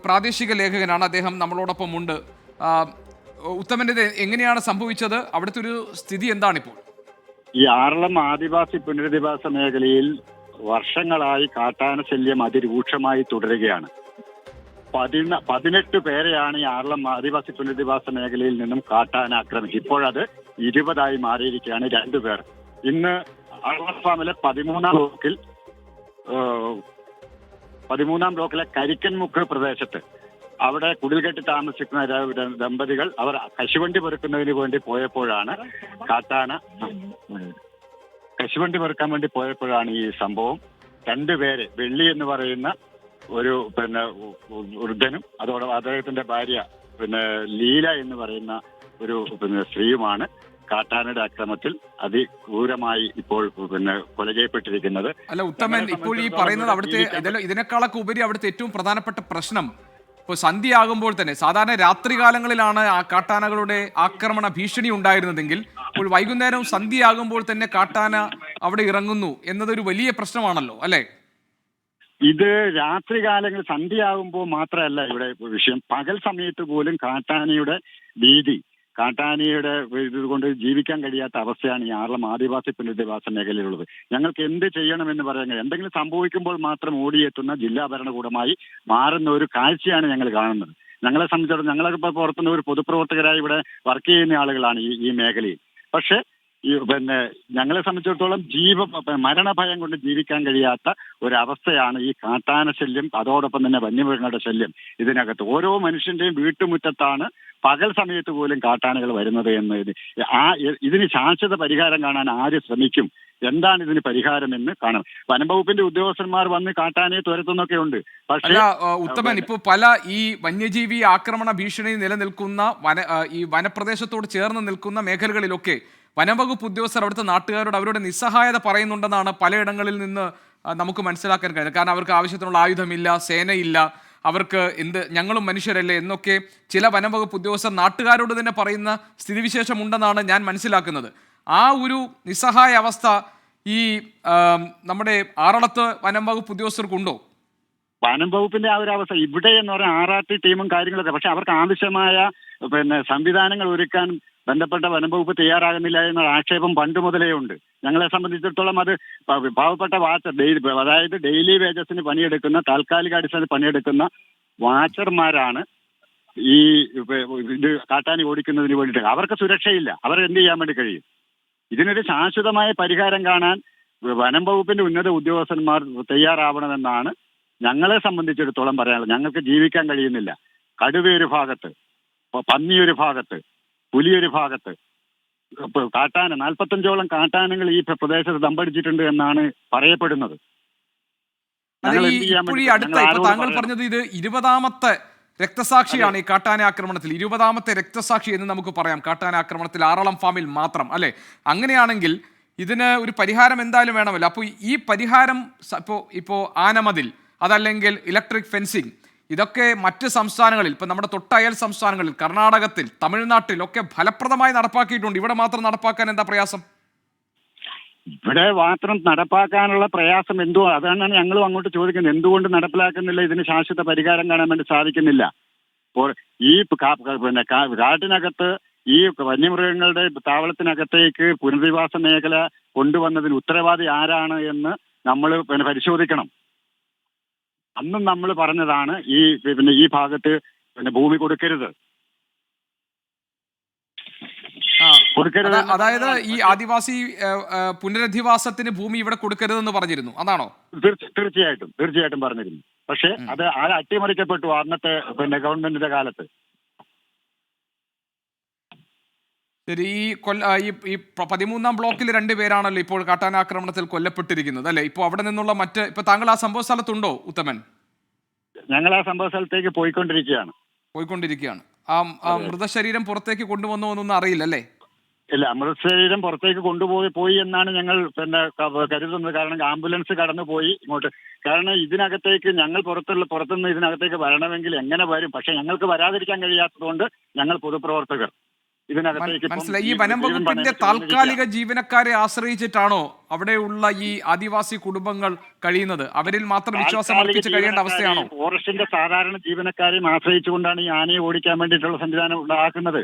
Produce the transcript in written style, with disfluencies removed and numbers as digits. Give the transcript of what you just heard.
പ്രാദേശിക ലേഖകനാണ്, അദ്ദേഹം നമ്മളോടൊപ്പം ഉണ്ട്. ആ, ഉത്തമൻ്റെ എങ്ങനെയാണ് സംഭവിച്ചത്? അവിടുത്തെ ഒരു സ്ഥിതി എന്താണിപ്പോൾ? ഈ ആറളം ആദിവാസി പുനരധിവാസ മേഖലയിൽ വർഷങ്ങളായി കാട്ടാന ശല്യം അതിരൂക്ഷമായി തുടരുകയാണ്. 18 പേരെയാണ് ഈ ആറളം ആദിവാസി പുനരധിവാസ മേഖലയിൽ നിന്നും കാട്ടാന ആക്രമിച്ചത്. ഇപ്പോഴത് 20 മാറിയിരിക്കുകയാണ്. 2 പേർ ഇന്ന് ആറളം ഫാമിലെ 13ാം ബ്ലോക്കിലെ കരിക്കൻമുക്ക് പ്രദേശത്ത് അവിടെ കുടിൽകെട്ടി താമസിക്കുന്ന ദമ്പതികൾ അവർ കശുവണ്ടി പെറുക്കുന്നതിന് വേണ്ടി പോയപ്പോഴാണ് കശുവണ്ടി പെറുക്കാൻ വേണ്ടി പോയപ്പോഴാണ് ഈ സംഭവം. 2 പേര്, വെള്ളി എന്ന് പറയുന്ന ഒരു വൃദ്ധനും അതോടൊപ്പം അദ്ദേഹത്തിന്റെ ഭാര്യ ലീല എന്ന് പറയുന്ന ഒരു സ്ത്രീയുമാണ് കാട്ടാനയുടെ ആക്രമണത്തിൽ അതിക്രൂരമായി ഇപ്പോൾ കൊല ചെയ്യപ്പെട്ടിരിക്കുന്നത്. അല്ല ഉത്തമൻ, ഇപ്പോൾ ഈ പറയുന്നത് അവിടുത്തെ ഇതിനേക്കാളൊക്കെ ഉപരി അവിടുത്തെ ഏറ്റവും പ്രധാനപ്പെട്ട പ്രശ്നം ഇപ്പോൾ സന്ധ്യയാകുമ്പോൾ തന്നെ, സാധാരണ രാത്രികാലങ്ങളിലാണ് ആ കാട്ടാനകളുടെ ആക്രമണ ഭീഷണി ഉണ്ടായിരുന്നതെങ്കിൽ ഇപ്പോൾ വൈകുന്നേരവും സന്ധ്യയാകുമ്പോൾ തന്നെ കാട്ടാന അവിടെ ഇറങ്ങുന്നു എന്നതൊരു വലിയ പ്രശ്നമാണല്ലോ, അല്ലേ? ഇത് രാത്രികാലങ്ങൾ സന്ധ്യയാകുമ്പോൾ മാത്രമല്ല ഇവിടെ വിഷയം, പകൽ സമയത്ത് പോലും കാട്ടാനയുടെ ഭീതി, കാട്ടാനയുടെ ഇതുകൊണ്ട് ജീവിക്കാൻ കഴിയാത്ത അവസ്ഥയാണ് ഈ ആറളം ആദിവാസി പുനരധിവാസ മേഖലയിലുള്ളത്. ഞങ്ങൾക്ക് എന്ത് ചെയ്യണമെന്ന് പറയാൻ കഴിയും. എന്തെങ്കിലും സംഭവിക്കുമ്പോൾ മാത്രം ഓടിയെത്തുന്ന ജില്ലാ ഭരണകൂടമായി മാറുന്ന ഒരു കാഴ്ചയാണ് ഞങ്ങൾ കാണുന്നത്. ഞങ്ങളെ സംബന്ധിച്ചിടത്തോളം ഞങ്ങളൊക്കെ ഇപ്പോൾ പുറത്തുനിന്ന് ഒരു പൊതുപ്രവർത്തകരായി ഇവിടെ വർക്ക് ചെയ്യുന്ന ആളുകളാണ് ഈ മേഖലയിൽ. പക്ഷേ ഞങ്ങളെ സംബന്ധിച്ചിടത്തോളം മരണഭയം കൊണ്ട് ജീവിക്കാൻ കഴിയാത്ത ഒരവസ്ഥയാണ് ഈ കാട്ടാന ശല്യം, അതോടൊപ്പം തന്നെ വന്യമൃഗങ്ങളുടെ ശല്യം. ഇതിനകത്ത് ഓരോ മനുഷ്യന്റെയും വീട്ടുമുറ്റത്താണ് പകൽ സമയത്ത് പോലും കാട്ടാനകൾ വരുന്നത് എന്ന് ഇതിന് ശാശ്വത പരിഹാരം കാണാൻ ആര് ശ്രമിക്കും? എന്താണ് ഇതിന് പരിഹാരമെന്ന് കാണണം. വനംവകുപ്പിന്റെ ഉദ്യോഗസ്ഥന്മാർ വന്ന് കാട്ടാനയെ തുരത്തുന്നൊക്കെ ഉണ്ട്. പക്ഷേ ഉത്തമൻ, ഇപ്പോൾ പല ഈ വന്യജീവി ആക്രമണ ഭീഷണി നിലനിൽക്കുന്ന ഈ വനപ്രദേശത്തോട് ചേർന്ന് നിൽക്കുന്ന മേഖലകളിലൊക്കെ വനംവകുപ്പ് ഉദ്യോഗസ്ഥർ അവിടുത്തെ നാട്ടുകാരോട് അവരുടെ നിസ്സഹായത പറയുന്നുണ്ടെന്നാണ് പലയിടങ്ങളിൽ നിന്ന് നമുക്ക് മനസ്സിലാക്കാൻ കഴിയുന്നത്. കാരണം അവർക്ക് ആവശ്യത്തിനുള്ള ആയുധമില്ല, സേനയില്ല, അവർക്ക് ഞങ്ങളും മനുഷ്യരല്ലേ എന്നൊക്കെ ചില വനംവകുപ്പ് ഉദ്യോഗസ്ഥർ നാട്ടുകാരോട് തന്നെ പറയുന്ന സ്ഥിതിവിശേഷം ഉണ്ടെന്നാണ് ഞാൻ മനസ്സിലാക്കുന്നത്. ആ ഒരു നിസ്സഹായ അവസ്ഥ ഈ നമ്മുടെ ആറളത്ത് വനംവകുപ്പ് ഉദ്യോഗസ്ഥർക്കുണ്ടോ? വനം വകുപ്പിന്റെ ആ ഒരു അവസ്ഥ ഇവിടെ എന്ന് പറഞ്ഞാൽ RRT ടീമും കാര്യങ്ങളൊക്കെ, പക്ഷെ അവർക്ക് ആവശ്യമായ സംവിധാനങ്ങൾ ഒരുക്കാൻ ബന്ധപ്പെട്ട വനംവകുപ്പ് തയ്യാറാകുന്നില്ല എന്ന ആക്ഷേപം പണ്ട് മുതലേ ഉണ്ട്. ഞങ്ങളെ സംബന്ധിച്ചിടത്തോളം അത് പാവപ്പെട്ട അതായത് ഡെയിലി വേജസിന് പണിയെടുക്കുന്ന, താൽക്കാലിക അടിസ്ഥാനത്തിൽ പണിയെടുക്കുന്ന വാച്ചർമാരാണ് ഈ ഇത് കാട്ടാനി ഓടിക്കുന്നതിന് വേണ്ടിയിട്ട്. അവർക്ക് സുരക്ഷയില്ല, അവർ എന്ത് ചെയ്യാൻ വേണ്ടി കഴിയും? ഇതിനൊരു ശാശ്വതമായ പരിഹാരം കാണാൻ വനം വകുപ്പിന്റെ ഉന്നത ഉദ്യോഗസ്ഥന്മാർ തയ്യാറാവണമെന്നാണ് ഞങ്ങളെ സംബന്ധിച്ചിടത്തോളം പറയാനുള്ളത്. ഞങ്ങൾക്ക് ജീവിക്കാൻ കഴിയുന്നില്ല. കടുവയൊരു ഭാഗത്ത്, പന്നിയൊരു ഭാഗത്ത്, പുലിയൊരു ഭാഗത്ത്, കാട്ടാന 45ഓളം കാട്ടാനകൾ ഈ പ്രദേശത്ത് തമ്പടിച്ചിട്ടുണ്ട് എന്നാണ് പറയപ്പെടുന്നത്. താങ്കൾ പറഞ്ഞത് ഇത് 20ാമത്തെ രക്തസാക്ഷിയാണ് ഈ കാട്ടാന ആക്രമണത്തിൽ. 20ാമത്തെ രക്തസാക്ഷി എന്ന് നമുക്ക് പറയാം കാട്ടാന ആക്രമണത്തിൽ ആറളം ഫാമിൽ മാത്രം, അല്ലെ? അങ്ങനെയാണെങ്കിൽ ഇതിന് ഒരു പരിഹാരം എന്തായാലും വേണമല്ലോ. അപ്പോൾ ഈ പരിഹാരം ഇപ്പോൾ ആനമതിൽ, അതല്ലെങ്കിൽ ഇലക്ട്രിക് ഫെൻസിങ്, ഇതൊക്കെ മറ്റ് സംസ്ഥാനങ്ങളിൽ, ഇപ്പം നമ്മുടെ തൊട്ടയൽ സംസ്ഥാനങ്ങളിൽ, കർണാടകത്തിൽ, തമിഴ്നാട്ടിൽ ഒക്കെ ഫലപ്രദമായി നടപ്പാക്കിയിട്ടുണ്ട്. ഇവിടെ മാത്രം നടപ്പാക്കാൻ എന്താ പ്രയാസം? ഇവിടെ മാത്രം നടപ്പാക്കാനുള്ള പ്രയാസം എന്തോ, അതാണ് ഞങ്ങളും അങ്ങോട്ട് ചോദിക്കുന്നത്. എന്തുകൊണ്ട് നടപ്പിലാക്കുന്നില്ല? ഇതിന് ശാശ്വത പരിഹാരം കാണാൻ വേണ്ടി സാധിക്കുന്നില്ല. ഈ കാട്ടിനകത്ത് ഈ വന്യമൃഗങ്ങളുടെ താവളത്തിനകത്തേക്ക് പുനരധിവാസ മേഖല കൊണ്ടുവന്നതിന് ഉത്തരവാദി ആരാണ് എന്ന് നമ്മൾ പരിശോധിക്കണം. അന്നും നമ്മൾ പറഞ്ഞതാണ് ഈ ഭാഗത്ത് ഭൂമി കൊടുക്കരുത്. അതായത് ഈ ആദിവാസി പുനരധിവാസത്തിന് ഭൂമി ഇവിടെ കൊടുക്കരുതെന്ന് പറഞ്ഞിരുന്നു, അതാണോ? തീർച്ചയായിട്ടും പറഞ്ഞിരുന്നു. പക്ഷെ അത് അട്ടിമറിക്കപ്പെട്ടു അന്നത്തെ ഗവൺമെന്റിന്റെ കാലത്ത്. ശരി, ഈ 13ാം ബ്ലോക്കിൽ 2 പേരാണല്ലോ ഇപ്പോൾ കാട്ടാനാക്രമണത്തിൽ കൊല്ലപ്പെട്ടിരിക്കുന്നത്, അല്ലെ? ഇപ്പോൾ അവിടെ നിന്നുള്ള ഇപ്പൊ താങ്കൾ ആ സംഭവ സ്ഥലത്തുണ്ടോ ഉത്തമൻ? ഞങ്ങൾ ആ സംഭവ സ്ഥലത്തേക്ക് പോയിക്കൊണ്ടിരിക്കുകയാണ്. ആ മൃതശരീരം പുറത്തേക്ക് കൊണ്ടുവന്നോ എന്നൊന്നും അറിയില്ല, അല്ലേ? ഇല്ല, മൃതശരീരം പുറത്തേക്ക് കൊണ്ടുപോയി എന്നാണ് ഞങ്ങൾ കരുതുന്നത്. കാരണം ആംബുലൻസ് കടന്നുപോയി ഇങ്ങോട്ട്. കാരണം ഇതിനകത്തേക്ക് ഞങ്ങൾ പുറത്തുനിന്ന് ഇതിനകത്തേക്ക് വരണമെങ്കിൽ എങ്ങനെ വരും? പക്ഷെ ഞങ്ങൾക്ക് വരാതിരിക്കാൻ കഴിയാത്തതുകൊണ്ട് ഞങ്ങൾ പൊതുപ്രവർത്തകർ ഇതിനകത്തേക്ക് ഇപ്പം മനസ്സിലായി. ഈ ഈ വനം ജീവൻ വകുപ്പിന്റെ പണയത്തിന് താൽക്കാലിക ജീവനക്കാരെ ആശ്രയിച്ചിട്ടാണോ അവിടെയുള്ള ഈ ആദിവാസി കുടുംബങ്ങൾ കഴിയുന്നത്? അവരിൽ മാത്രം വിശ്വാസം അർപ്പിച്ച് കഴിയേണ്ട അവസ്ഥയാണോ? ഫോറസ്റ്റിന്റെ സാധാരണ ജീവനക്കാരെയും ആശ്രയിച്ചുകൊണ്ടാണ് ഈ ആനയെ ഓടിക്കാൻ വേണ്ടിയിട്ടുള്ള സംവിധാനം ഉണ്ടാക്കുന്നത്.